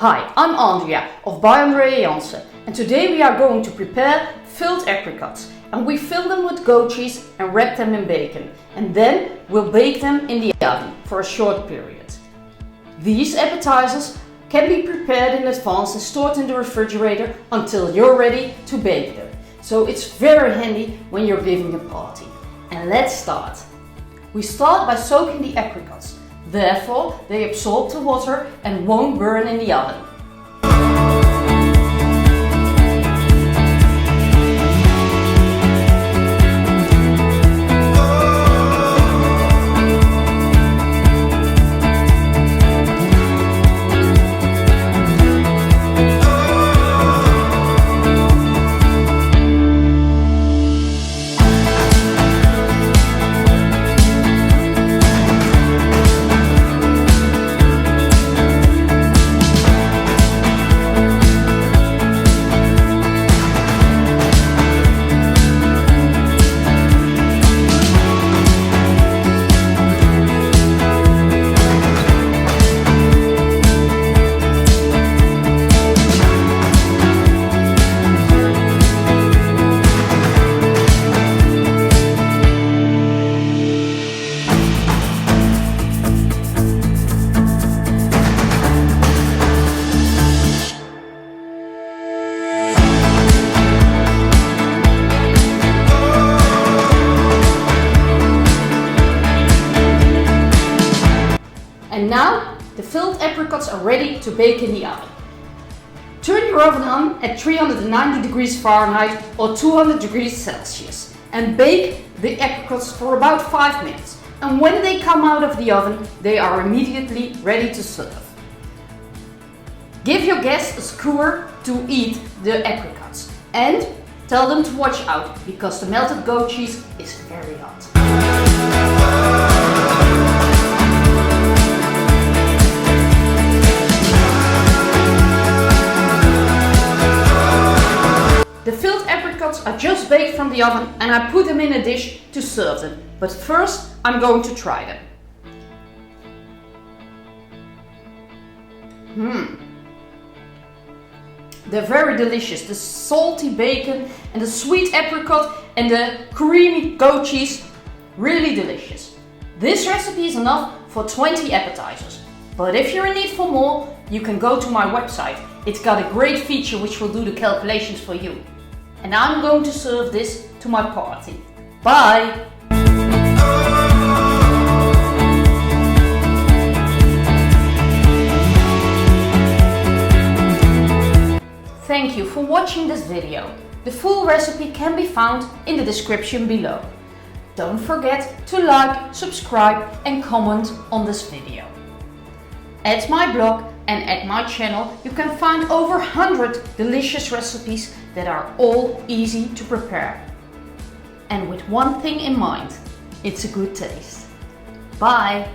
Hi, I'm Andrea of Andre Janssen, and today we are going to prepare filled apricots. And we fill them with goat cheese and wrap them in bacon, and then we'll bake them in the oven for a short period. These appetizers can be prepared in advance and stored in the refrigerator until you're ready to bake them. So it's very handy when you're giving a party. And let's start. We start by soaking the apricots. Therefore, they absorb the water and won't burn in the oven. And now the filled apricots are ready to bake in the oven. Turn your oven on at 390 degrees Fahrenheit or 200 degrees Celsius and bake the apricots for about 5 minutes. And when they come out of the oven, they are immediately ready to serve. Give your guests a skewer to eat the apricots and tell them to watch out because the melted goat cheese is very hot. The filled apricots are just baked from the oven and I put them in a dish to serve them. But first I'm going to try them. They're very delicious. The salty bacon and the sweet apricot and the creamy goat cheese, really delicious. This recipe is enough for 20 appetizers. But if you're in need for more, you can go to my website. It's got a great feature which will do the calculations for you. And I'm going to serve this to my party. Bye! Thank you for watching this video. The full recipe can be found in the description below. Don't forget to like, subscribe and comment on this video. At my blog and at my channel you can find over 100 delicious recipes that are all easy to prepare. And with one thing in mind, it's a good taste. Bye!